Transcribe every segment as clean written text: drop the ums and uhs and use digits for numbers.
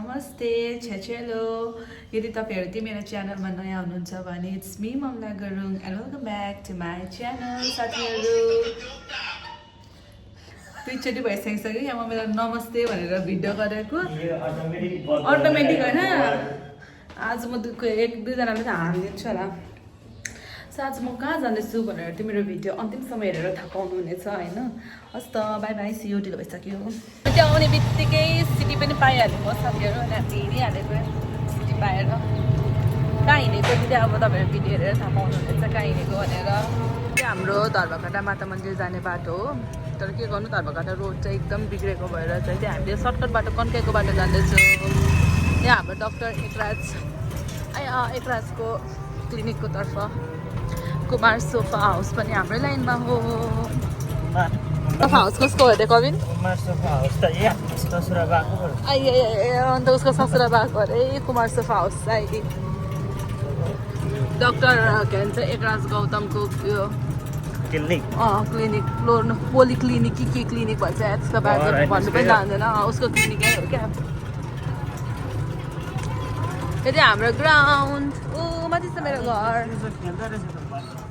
नमस्ते छेछेलो यदि तपाईहरु चाहिँ मेरो च्यानलमा नयाँ हुनुहुन्छ भने it's me Mamla Gurung and welcome back to my channel साथीहरु दुईचोटि भइसकिसक्यो यहाँ म मेरो नमस्ते भनेर भिडियो गरेको अटोमेटिक हैन आज म एक दुईजनाले चाहिँ हानिदिन्छु होला सो आज म कहाँ जाँदैछु भनेर चाहिँ मेरो भिडियो अन्तिमसम्म हेरेर थाहा पाउनुहुनेछ होइन हस् त बाई बाई सियो ढिलो भइसक्यो त्यो आउने बित्तिकै सिटी पनि पाइहालेको साथीहरू अनि हामी हिँडिहालेको सिटी पाएर कहाँ हिँडेको चाहिँ अब तपाईँहरू भिडियो हेरेर थाहा पाउनुहुनेछ कहाँ हिँडेको भनेर त्यो हाम्रो धर्मकाटा माता मन्दिर जाने बाटो हो तर के गर्नु धर्मकाटा रोड चाहिँ एकदम बिग्रेको भएर चाहिँ हामीले सर्टकट बाटो कन्काईको बाटो जाँदैछौँ यहाँ हाम्रो डक्टर एकराजको क्लिनिकको तर्फ कुमार सोफा हाउस पनि हाम्रै लाइनमा हो सोफा हाउस कसको हो कविन अन्त उसको ससुरा भएको अरे कुमार सोफा हाउस चाहिँ डक्टर के भन्छ एकराज गौतमको यो क्लिनिक पोली क्लिनिक के क्लिनिक भन्छ त्यसको बारे भन्नु पनि जान्दैन उसको क्लिनिकै हो क्या यदि हाम्रो ग्राउन्ड ऊ माथि छ मेरो घर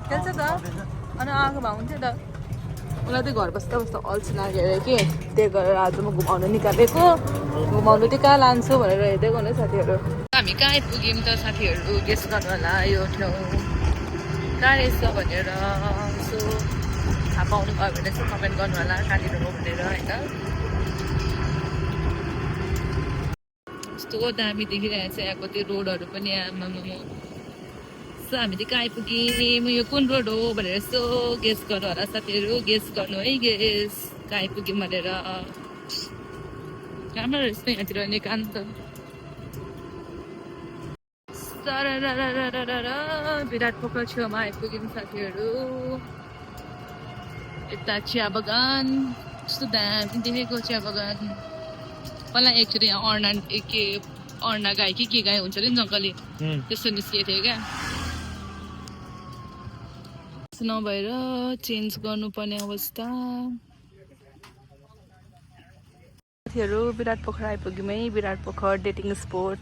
खेल्छ त अनि आएको भए हुन्थ्यो त उसलाई चाहिँ घर बस्दा बस्दा अल्छी लाग्यो अरे कि त्यही गरेर आज म घुमाउनु निकालेको घुमाउनु चाहिँ कहाँ लान्छु भनेर हेर्दैको हुने साथीहरू हामी कहाँ आइपुग्यौँ त साथीहरू गेस गर्नु होला यो ठाउँ कहाँ रहेछ भनेर यसो थाहा पाउनु भयो भने यसो कमेन्ट गर्नु होला कहाँनिर हो भनेर होइन कस्तो दामी देखिरहेको छ यहाँको त्यो रोडहरू पनि आमामा सो हामी चाहिँ कहाँ आइपुग्यौँ यो कुन रोड हो भनेर यसो गेस गर्नु होला साथीहरू गेस गर्नु है गेस कहाँ आइपुग्यौँ भनेर राम्रो रहेछ यहाँतिर एकान्त विराट पोखरा छेउमा आइपुग्यौँ साथीहरू यता चिया बगान कस्तो दामी देखेको चिया बगान पहिला एकचोटि यहाँ अर्ना गाई के गाई हुन्छ अरे नि जङ्गली त्यस्तो निस्किएको थियो क्या नभएर चेन्ज गर्नुपर्ने अवस्था साथीहरू विराट पोखरा आइपुग्यौँ है विराट पोखर डेटिङ स्पोट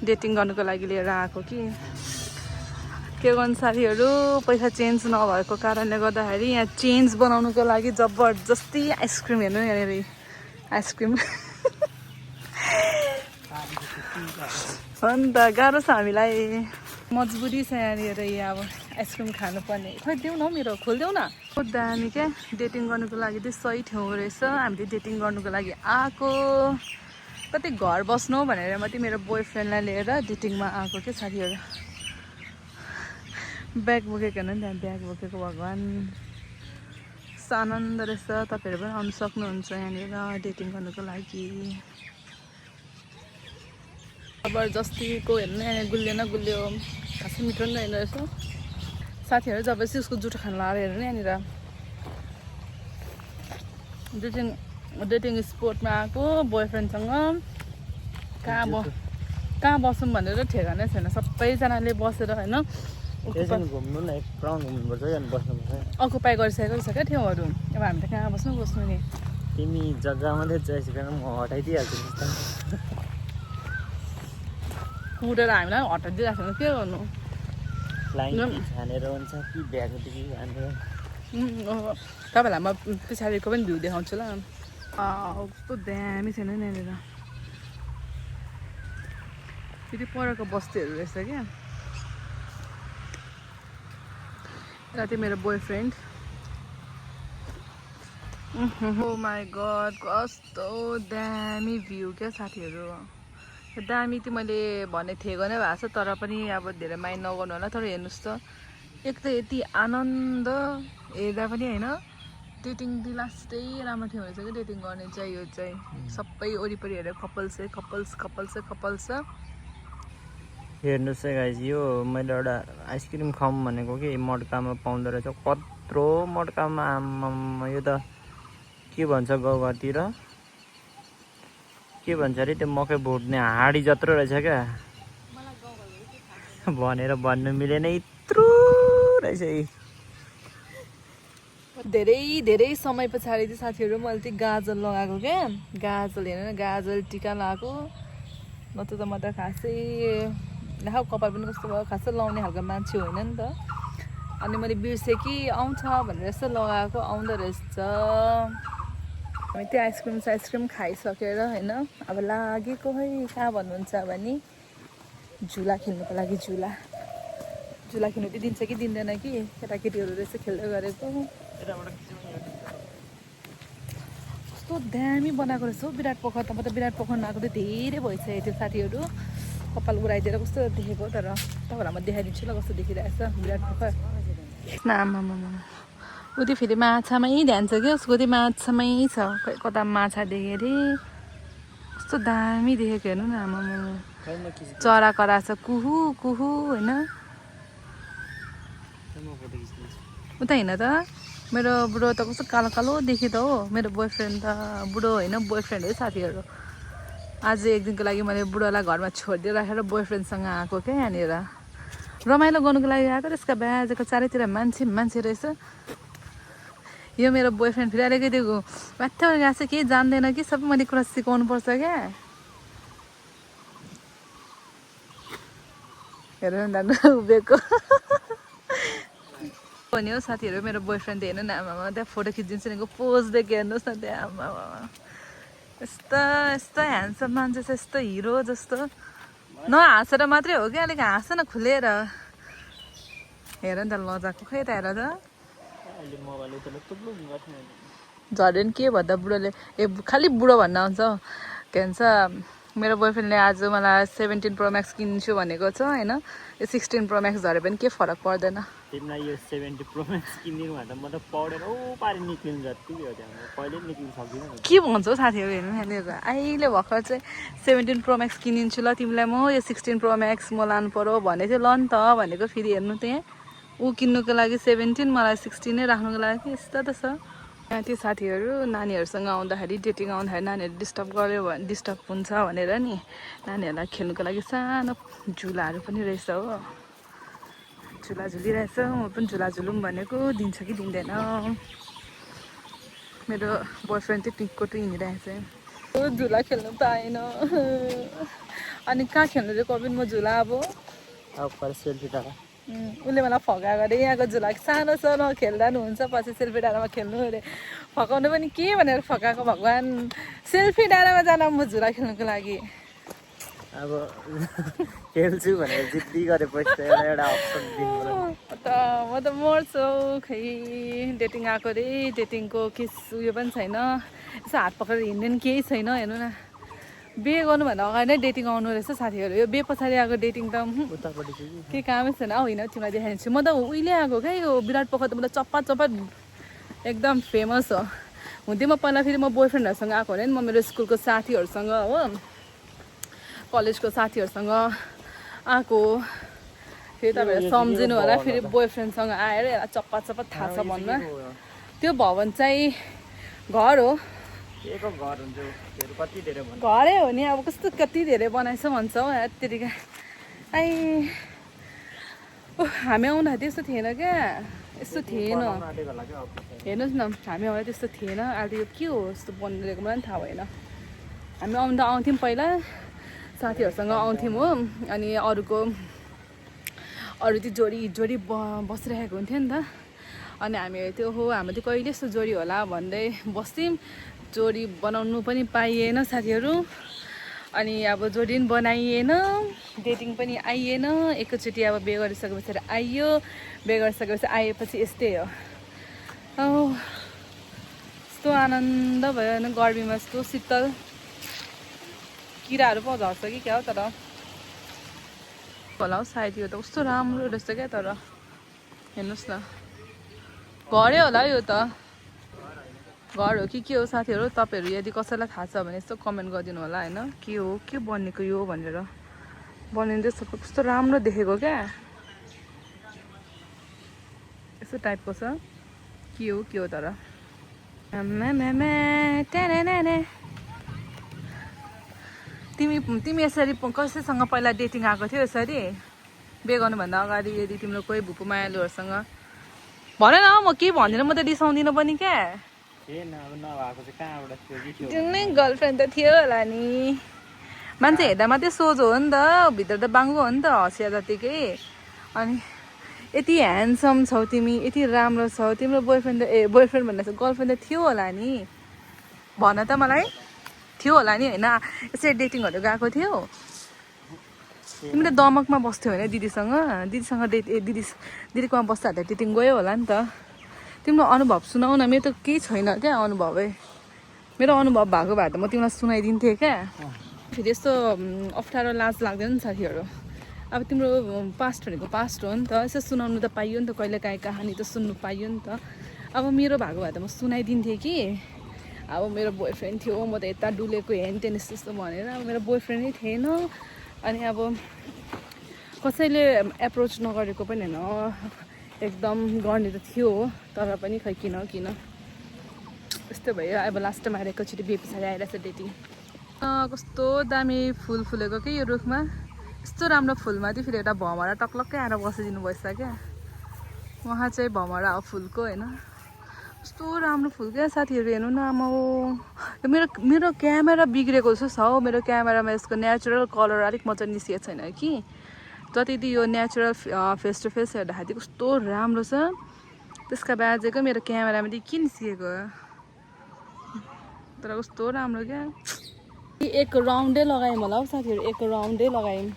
डेटिङ गर्नुको लागि लिएर आएको कि के गर्नु साथीहरू पैसा चेन्ज नभएको कारणले गर्दाखेरि यहाँ चेन्ज बनाउनुको लागि जबरजस्ती आइसक्रिम हेर्नु यहाँनिर आइसक्रिम अन्त गाह्रो छ हामीलाई मजबुरी छ यहाँनिर यहाँ अब आइसक्रिम खानुपर्ने खोइ देऊ न मेरो खोलिदेऊ न बहुत दामी क्या डेटिङ गर्नुको लागि चाहिँ सही ठाउँ रहेछ हामीले डेटिङ गर्नुको लागि आएको कतै घर बस्नु भनेर मात्रै मेरो बोय फ्रेन्डलाई लिएर डेटिङमा आएको क्या साथीहरू ब्याग बोकेको हेर्नु नि त्यहाँ ब्याग बोकेको भगवान् आनन्द रहेछ तपाईँहरू पनि आउनु सक्नुहुन्छ यहाँनिर डेटिङ गर्नुको लागि जबरजस्तीको हेर्नु यहाँ गुलियो न गुलियो खासै मिठो नि रहेन रहेछ साथीहरू जबरजस्ती उसको जुठो खानु लगाएर हेर्नु यहाँनिर डेटिङ स्पोटमा आएको बोयफ्रेन्डसँग कहाँ बसौँ भनेर ठेगानै छैन सबैजनाले बसेर होइन अकुपाई गरिसकेको छ क्या ठाउँहरू अब हामी त कहाँ बस्नु नि तिमी जग्गा मात्रै चाहिन्छ म हटाइदिइहाल्छु कुटेर हामीलाई हटाइदिइरहेको छ के गर्नु छानेर हुन्छ कि ब्यागदेखि तपाईँहरूलाई म पछाडिको पनि भ्यू देखाउँछु ल कस्तो दामी छैन नि यहाँनिर फेरि परको बस्तीहरू रहेछ क्या यता चाहिँ मेरो boyfriend oh my god कस्तो दामी भ्यू क्या साथीहरू दामी चाहिँ मैले भनेको थिएँ नै भएको छ तर पनि अब धेरै माइन्ड नगर्नु होला तर हेर्नुहोस् त एक त यति आनन्द हेर्दा पनि होइन डेटिङ दि लास्टै राम्रो थियो रहेछ कि डेटिङ गर्ने चाहिँ यो चाहिँ सबै वरिपरि हेरेर कपल्स हेर्नुहोस् है गाइस यो मैले एउटा आइसक्रिम खाऊँ भनेको कि मड्कामा पाउँदो रहेछ कत्रो मड्कामा आम्मामा यो त के भन्छ गाउँघरतिर के भन्छ अरे त्यो मकै भुट्ने हाँडी जत्रो रहेछ क्या भनेर भन्नु मिलेन यत्रो रहेछ धेरै समय पछाडि चाहिँ साथीहरू मैले चाहिँ गाजल लगाएको क्या गाजल हेरेर गाजल टिका लगाएको नत्र त म त खासै देखाउ कपाल पनि कस्तो भयो खासै लाउने खालको मान्छे होइन नि त अनि मैले बिर्सेँ कि आउँछ भनेर यसो लगाएको आउँदो रहेछ हामी त्यो आइसक्रिम खाइसकेर होइन अब लागेको है कहाँ भन्नुहुन्छ भने झुला खेल्नुको लागि झुला खेल्नु चाहिँ दिन्छ कि दिँदैन कि केटाकेटीहरू रहेछ खेल्दै गरेको कस्तो दामी बनाएको रहेछ हौ विराट पोखर त म त विराट पोखरमा आएको त धेरै भइसकेको थियो साथीहरू कपाल उडाइदिएर कस्तो देखेको तर तपाईँहरूलाई म देखाइदिन्छु ल कस्तो देखिरहेको छ विराट पोखर आमामा उति फेरि माछामै ध्यान छ क्या उसको चाहिँ माछामै छ खै कता माछा देखेँ अरे कस्तो दामी देखेको हेर्नु न आमामा चरा कराछ कुहु कुहु होइन उता होइन त मेरो बुढो त कस्तो कालो कालो देख्यो त हो मेरो बोयफ्रेन्ड त बुढो होइन बोयफ्रेन्ड हो साथीहरू आज एक दिनको लागि मैले बुढोलाई घरमा छोडिदिएर राखेर बोयफ्रेन्डसँग आएको क्या यहाँनिर रमाइलो गर्नुको लागि आएको त्यसका बाजेको चारैतिर मान्छे रहेछ यो मेरो बोयफ्रेन्ड फेरि अलिकति माथिबाट गएको छ केही जान्दैन कि सबै मैले कुरा सिकाउनु पर्छ क्या हेर्नु न उभिएको पनि हो साथीहरू मेरो बोयफ्रेन्ड हेर्नु न आमामा त्यहाँ फोटो खिचिदिन्छु नि पोज दिएको हेर्नुहोस् न त्यहाँ आमामा यस्तो ह्यान्डसम मान्छे छ यस्तो हिरो जस्तो नहाँसेर मात्रै हो क्या अलिक हाँस न खुलेर हेर नि त लजाको खै त हेर त झर्यो नि के भन्दा बुढोले खालि बुढो भन्न आउँछ के भन्छ मेरो बोयफ्रेन्डले आज मलाई 17 प्रो म्याक्स किन्छु भनेको छ होइन यो 16 प्रो म्याक्स झऱ्यो पनि के फरक पर्दैन तिमीलाई यो 70 प्रो म्याक्स किनिदिनु भन्दा म त पौडेर पारि निक्लिनु जति हो त्यहाँ कहिले निक्लिनु सक्दिनँ के भन्छौ साथीहरू हेर्नु यहाँनिर अहिले भर्खर चाहिँ 17 प्रो म्याक्स किनिदिन्छु ल तिमीलाई म यो 16 प्रो म्याक्स म लानु पर्यो भन्दै थियो ल नि त भनेको फेरि हेर्नु त्यहाँ ऊ किन्नुको लागि 17 मलाई 16 नै राख्नुको लागि यस्तो त छ यहाँ त्यो साथीहरू नानीहरूसँग आउँदाखेरि डेटिङ आउँदाखेरि नानीहरू डिस्टर्ब हुन्छ भनेर नि नानीहरूलाई खेल्नुको लागि सानो झुलाहरू पनि रहेछ हो झुला झुलिरहेछ म पनि झुला झुलौँ भनेको दिन्छ कि दिँदैन मेरो बोयफ्रेन्ड चाहिँ टिकको हिँडिरहेछ झुला खेल्नु पाएन अनि कहाँ खेल्नु चाहिँ कबिन म झुला अब सेल्फी टाढा उसले मलाई फकाएको अरे यहाँको झुला सानो छ नखेल्दा पनि हुन्छ पछि सेल्फी डाँडामा खेल्नु अरे फकाउनु पनि के भनेर फकाएको भगवान् सेल्फी डाँडामा जान म झुला खेल्नुको लागि अब खेल्छु भनेर जिद्दी गरेपछि एउटा अप्सन दिनु म त मर्छु खै डेटिङ आएको अरे डेटिङको केस उयो पनि छैन यसो हात पक्रेर हिँड्ने पनि केही छैन हेर्नु न बिहे गर्नुभन्दा अगाडि नै डेटिङ आउनु रहेछ साथीहरू यो बिहे पछाडि आएको डेटिङ त केही कामै छैन होइन तिमीलाई देखाइदिन्छु म त उहिले आएको क्या यो विराट पोखर त म त चप्पा एकदम फेमस हो हुन्थ्यो म पहिला फेरि म बोयफ्रेन्डहरूसँग आएको भने नि म मेरो स्कुलको साथीहरूसँग हो कलेजको साथीहरूसँग आएको फेरि तपाईँहरू सम्झिनु होला फेरि बोयफ्रेन्डसँग आएर चप्पा थाहा छ भन्नु त्यो भवन चाहिँ घर हो घरै हो नि अब कस्तो कति धेरै बनाएछ भन्छ हौ त्यतिका हामी आउँदाखेरि त्यस्तो थिएन क्या यस्तो थिएन हेर्नुहोस् न हामी आउँदा त्यस्तो थिएन अहिले यो के हो यस्तो बनिरहेको मलाई पनि थाहा भएन हामी आउँदा आउँथ्यौँ पहिला साथीहरूसँग आउँथ्यौँ हो अनि अरू चाहिँ जोडी बसिरहेको हुन्थ्यो नि त अनि हामी त्यो हो हाम्रो चाहिँ कहिले यस्तो जोडी होला भन्दै बस्थ्यौँ जोडी बनाउनु पनि पाइएन साथीहरू अनि अब जोडी पनि बनाइएन डेटिङ पनि आइएन एकैचोटि अब बिहे गरिसकेपछि आइयो बिहे गरिसकेपछि आएपछि यस्तै हो यस्तो आनन्द भयो होइन गर्मीमा यस्तो शीतल किराहरू पो झर्छ कि क्या हो तर होला हौ सायद यो त कस्तो राम्रो रहेछ क्या तर हेर्नुहोस् न घरै होला यो त घर हो कि के हो साथीहरू तपाईँहरू यदि कसैलाई थाहा छ भने यस्तो कमेन्ट गरिदिनु होला होइन के हो के बनेको यो भनेर बनिँदै सबै कस्तो राम्रो देखेको क्या यस्तो टाइपको छ के हो तर तिमी यसरी कसैसँग पहिला डेटिङ आएको थियो यसरी बिहे गर्नुभन्दा अगाडि यदि तिम्रो कोही भुपू मायालुहरूसँग भन न म केही भन्दिनँ म त रिसाउँदिनँ पनि क्या त्यो नै गर्लफ्रेन्ड त थियो होला नि मान्छे हेर्दा मात्रै सोझो हो नि त, भित्र त बाङ्गो हो नि त, हँसिया जतिकै। अनि यति ह्यान्डसम छौ तिमी, यति राम्रो छौ, तिम्रो बोयफ्रेन्ड बोयफ्रेन्ड भन्दा गर्लफ्रेन्ड त थियो होला नि, भन त मलाई, थियो होला नि होइन? यसरी डेटिङहरू गएको थियो? तिमी त दमकमा बस्थ्यौ होइन दिदीसँग, दिदीकोमा बस्दा त डेटिङ गयो होला नि त। तिम्रो अनुभव सुनाउ न, मेरो त केही छैन क्या अनुभवै। मेरो अनुभव भएको भए त म तिमीलाई सुनाइदिन्थेँ क्या। फेरि यस्तो अप्ठ्यारो लाज लाग्दैन नि साथीहरू। अब तिम्रो पास्ट भनेको पास्ट हो नि त, यसो सुनाउनु त पाइयो नि त, कहिलेकाहीँ कहानी त सुन्नु पाइयो नि त। अब मेरो भएको भए त म सुनाइदिन्थेँ कि अब मेरो बोयफ्रेन्ड थियो, म त यता डुलेको हेनटेन यस्तो यस्तो भनेर। अब मेरो बोयफ्रेन्डै थिएन, अनि अब कसैले एप्रोच नगरेको पनि होइन, एकदम गर्ने त थियो, तर पनि खै किन यस्तो भयो। अब लास्ट टाइम आएर एकैचोटि बिहे पछाडि आइरहेछ डेटिङ। कस्तो दामी फुल फुलेको कि यो रुखमा, यस्तो राम्रो फुलमाथि फेरि एउटा भमरा टक्लक्कै आएर बसिदिनु भएछ क्या। उहाँ चाहिँ भमरा हो फुलको होइन, कस्तो राम्रो फुल क्या साथीहरू। हेर्नु न, म मेरो क्यामेरा बिग्रेको जस्तो छ हौ। मेरो क्यामेरामा यसको नेचुरल कलर अलिक मजा निस्किएको छैन कि, जति यो नेचुरल फेस टु फेस हेर्दाखेरि कस्तो राम्रो छ, त्यसका बाजेको मेरो क्यामेरामा के निस्किएको, तर कस्तो राम्रो क्या। एक राउन्डै लगायौँ होला हौ साथीहरू, एक राउन्डै लगायौँ,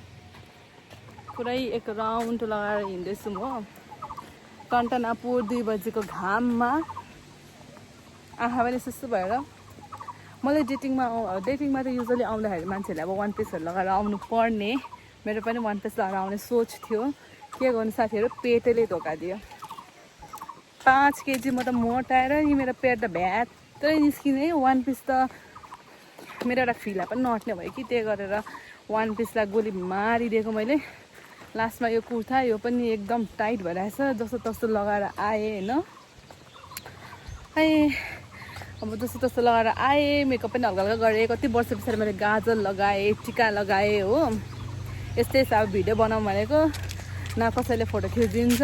पुरै एक राउन्ड लगाएर हिँड्दैछु म कन्टनापुर 2 बजीको घाममा। आँखा पनि सुसु भएर। मैले डेटिङमा त युजली आउँदाखेरि मान्छेहरूले अब वान पिसहरू लगाएर आउनु पर्ने, मेरो पनि वान पिस लगाएर आउने सोच थियो। के गर्नु साथीहरू, पेटले धोका दियो। 5 केजी म त मोटाएर नि मेरो पेट त भ्यात्रै निस्किने। वान पिस त मेरो एउटा फिला पनि नट्ने भयो कि, त्यही गरेर वान पिसलाई गोली मारिदिएको मैले। लास्टमा यो कुर्ता यो पनि एकदम टाइट भइरहेछ, जस्तो तस्तो लगाएर आएँ होइन। अब जस्तो तस्तो लगाएर आएँ, मेकअप पनि हल्का हल्का गरेँ। कति वर्ष पछाडि मैले गाजल लगाएँ, टिका लगाएँ हो। यस्तै अब भिडियो बनाऊँ भनेको, न कसैले फोटो खिचिदिन्छ,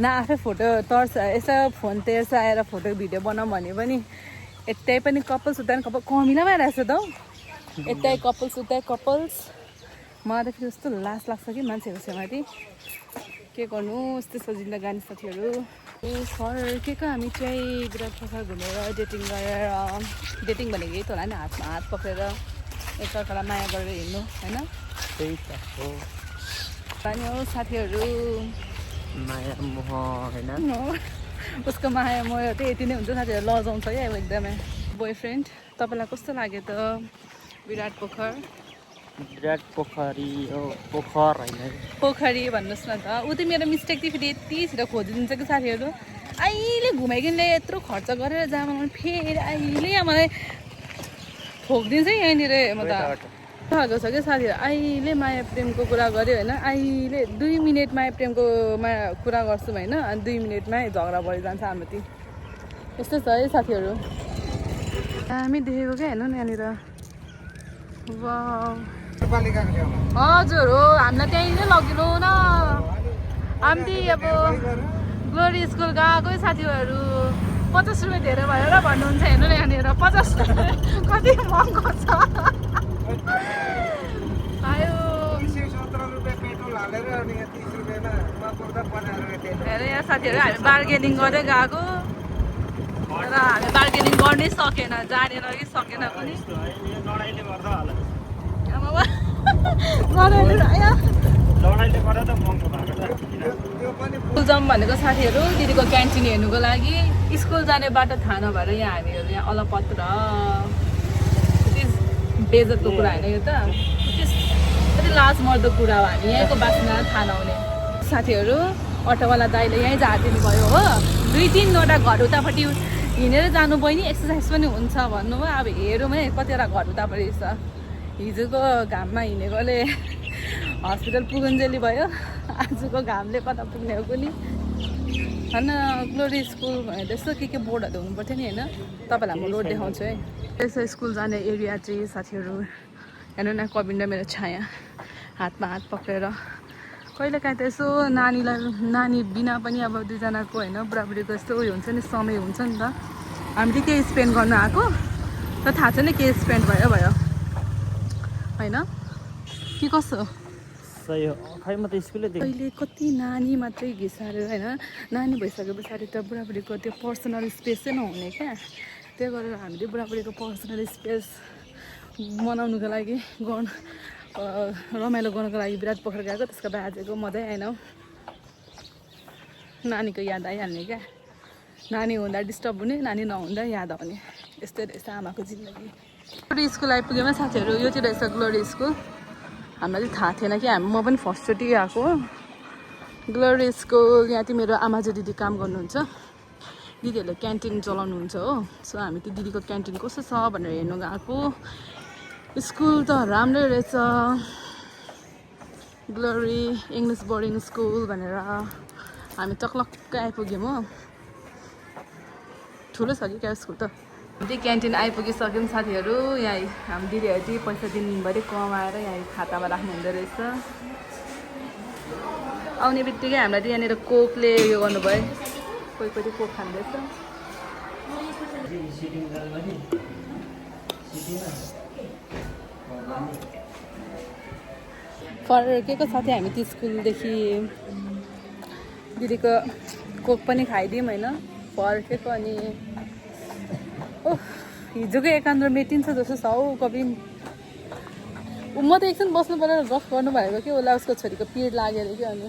न आफै फोटो तर्छ, यसो फोन तेर्छ आएर फोटो भिडियो बनाऊँ भने पनि यतै पनि कपल्स उता पनि कपल कमिला भइरहेछ त हौ। यतै कपल्स उतै कपल्स। मलाई त फेरि कस्तो लाज लाग्छ कि मान्छेको छेउमाथि, के गर्नु यस्तो सजिलो गानी साथीहरू। फर्केको हामी चाहिँ विराट पोखर घुमेर डेटिङ गरेर, डेटिङ भनेको यही त होला नि, हातमा हात पक्रेर एकअर्कालाई माया गरेर हिँड्नु होइन, त्यही त हो पानी हो साथीहरू। माया मोह होइन, उसको माया मोह चाहिँ यति नै हुन्छ साथीहरू, लजाउँछ क्या अब एकदमै। बोयफ्रेन्ड तपाईँलाई कस्तो लाग्यो त विराट पोखर? विराट पोखरी हो, पोखर होइन पोखरी भन्नुहोस् न त। ऊ त मेरो मिस्टेक थियो, फेरि यति छिटो खोजिदिन्छ कि साथीहरू। अहिले घुमाइकन यत्रो खर्च गरेर जामा फेरि अहिले मलाई ठोकिदिन्छ यहीँनिर। म त खाएको छ क्या साथीहरू, अहिले माया प्रेमको कुरा गऱ्यो होइन, अहिले 2 मिनट माया प्रेमको कुरा गर्छौँ होइन, अनि 2 मिनटमै झगडा भइजान्छ हाम्रो ती। यस्तो छ है साथीहरू। हामी देखेको क्या हेर्नु न यहाँनिर, हजुर हो, हामीलाई त्यहीँ नै लगिनु न। हामी अब ग्लोरी स्कुल गएकै साथीहरू 50 रुपियाँ धेरै भयो र भन्नुहुन्छ। हेर्नु न यहाँनिर 50 कति महँगो छ। आयो हेर यहाँ साथीहरू, हामी बार्गेनिङ गर्दै गएको, तर हामी बार्गेनिङ गर्नै सकेन, जानेर कि सकेन पनि। स्कुल जाउँ भनेको साथीहरू, दिदीको क्यान्टिन हेर्नुको लागि। स्कुल जाने बाटो थाहा नभएर यहाँ हामीहरू यहाँ अलपत्र, बेजतको कुरा होइन यो त, कति लाज मर्दो कुरा हो। हामी यहाँको बासिन्दा थाहा नहुने साथीहरू। अटोवाला दाइले यहीँ झारिदिनु भयो हो, 2-3वटा घर उतापट्टि हिँडेर जानु बहिनी, एक्सर्साइज पनि हुन्छ भन्नुभयो। अब हेरौँ है कतिवटा घर उतापट्टि छ। हिजोको घाममा हिँडेकोले हस्पिटल पुगुन्जेली भयो, आजको घामले कता पुग्ने हो कुनी होइन। ग्लोरी स्कुल भनेर यसो के बोर्डहरू हुनु पर्थ्यो नि होइन। तपाईँलाई म रोड देखाउँछु है। यसो स्कुल जाने एरिया चाहिँ साथीहरू हेर्नु न, कविन र मेरो छाया हातमा हात पक्रेर। कहिलेकाहीँ त यसो नानी बिना पनि अब दुईजनाको होइन, बुढाबुढीको यस्तो उयो हुन्छ नि, समय हुन्छ नि त। हामीले केही स्पेन्ड गर्नु आएको त थाहा छैन के स्पेन्ड भयो होइन के कसो सही हो खै म त स्कुलै देखेँ अहिले कति नानी मात्रै घिसारेर होइन नानी भइसके पछाडि त बुढाबुढीको त्यो पर्सनल स्पेस चाहिँ नहुने क्या त्यही गरेर हामीले बुढाबुढीको पर्सनल स्पेस मनाउनुको लागि रमाइलो गर्नुको लागि विराट पोखरा गएको त्यसको बाजेको मजै आएन नानीको याद आइहाल्ने क्या नानी हुँदा डिस्टर्ब हुने नानी नहुँदा याद आउने यस्तै रहेछ आमाको जिन्दगी ग्लोरी स्कुल आइपुगेमा साथीहरू यो चाहिँ रहेछ ग्लोरी स्कुल हामीलाई चाहिँ थाहा थिएन कि म पनि फर्स्टचोटि आएको ग्लोरी स्कुल यहाँ चाहिँ मेरो आमाजु दिदी काम गर्नुहुन्छ दिदीहरूले क्यान्टिन चलाउनुहुन्छ हो सो हामी त्यो दिदीको क्यान्टिन कस्तो छ भनेर हेर्नु गएको स्कुल त राम्रै रहेछ ग्लोरी इङ्ग्लिस बोर्डिङ स्कुल भनेर हामी टक्लक्कै आइपुग्यौँ हो ठुलो छ कि क्या स्कुल त त्यही क्यान्टिन आइपुगिसक्यौँ साथीहरू यहाँ हाम्रो दिदीहरू चाहिँ पैसा दिनभरि कमाएर यहाँ खातामा राख्नु हुँदो रहेछ आउने बित्तिकै हामीलाई चाहिँ यहाँनिर कोकले उयो गर्नुभयो कोही कोही कोक खाँदैछ फर्केको साथै हामी त्यो स्कुलदेखि दिदीको कोक पनि खाइदिउँ होइन फर्केको अनि ओह हिजोको एकान्त मेटिन्छ जस्तो छ हौ कवि म त एकछिन बस्नु परेर गफ गर्नुभएको कि उसलाई उसको छोरीको पिरियड लागेर कि अनि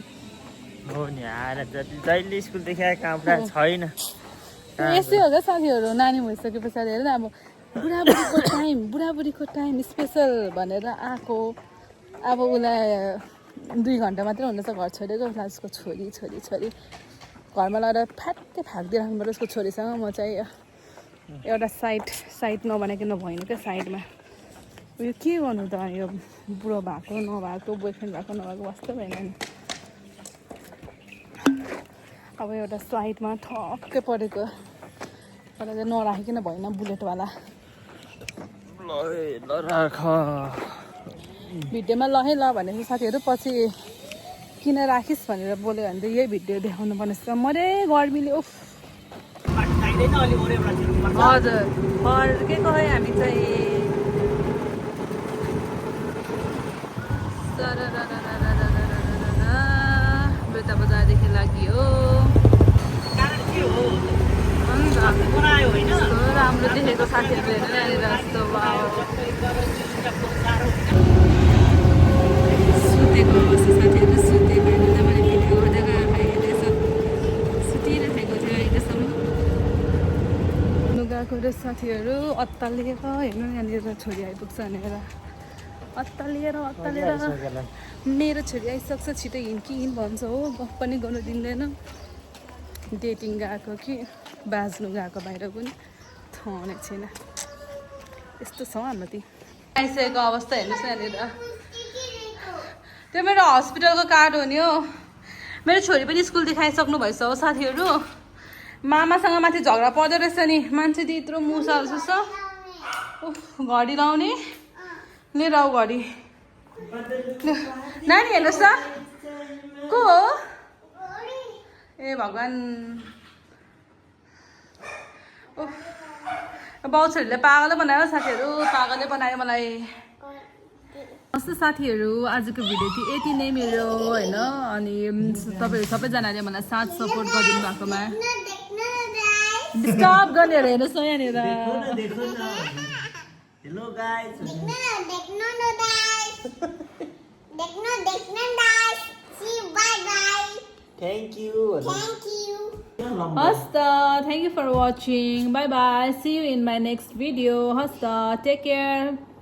हो नि आएर जहिले स्कुलदेखि आएको काम पुरा छैन यस्तै हो क्या साथीहरू नानी भइसके पछाडि हेर अब बुढाबुढीको टाइम स्पेसल भनेर आएको अब उसलाई 2 घन्टा मात्रै हुँदैछ घर छोडेको उसलाई उसको छोरी घरमा लगाएर फ्याँक्दिराख्नु पर्यो उसको छोरीसँग म चाहिँ एउटा साइड नबनाइकन भएन क्या साइडमा उयो के गर्नु त यो बुढो भएको नभएको बोयफ्रेन्ड भएको नभएको वास्तव होइन नि अब एउटा साइडमा ठक्कै परेको तर चाहिँ नराखिकन भएन बुलेटवाला भिडियोमा ल है ल भनेपछि साथीहरू पछि किन राखिस् भनेर बोल्यो भने चाहिँ यही भिडियो देखाउनु पर्ने छ मरे गर्मीले उफ हजुर फर्केको है हामी चाहिँ बेता बजारदेखि लाग्यो राम्रो देखेको साथीहरूले हेरेर यस्तो सुतेको अवस्था साथीहरू सुतेको हेर्दा मैले भिडियो गर्दा हेर्दैछ सुतिरहेको थियो अहिलेसम्म लुगाको र साथीहरू अत्तालिएर हेर्नु यहाँनिर छोरी आइपुग्छ भनेर अत्तालिएर मेरो छोरी आइसक्छ छिटो हिँड भन्छ हो गफ पनि गर्नु दिँदैन डेटिङ गएको कि बाज्नु गएको बाहिर पनि थाहा नै छैन यस्तो छ हाम्रो ती आइसकेको अवस्था हेर्नुहोस् न यहाँनिर त्यो मेरो हस्पिटलको कार्ड हो नि हो मेरो छोरी पनि स्कुल देखाइसक्नु भएछ हो साथीहरू मामासँग माथि झगडा पर्दो रहेछ नि मान्छे चाहिँ यत्रो मुसा जस्तो छ घडी लाउने लिएर आऊ घडी नानी हेर्नुहोस् त को हो ए भगवान् बाउ छोरीले पागलै बनायो साथीहरू पागलै बनायो मलाई कस्तो साथीहरू आजको भिडियो चाहिँ यति नै मेरो होइन अनि तपाईँहरू सबैजनाले मलाई साथ सपोर्ट गरिदिनु भएकोमा डिस्टर्ब गर्नेहरू हेर्नुहोस् न यहाँनिर हेलो गाइस थ्याङ्क यू हस् त thank you for watching bye bye see you in my next video हस् त टेक केयर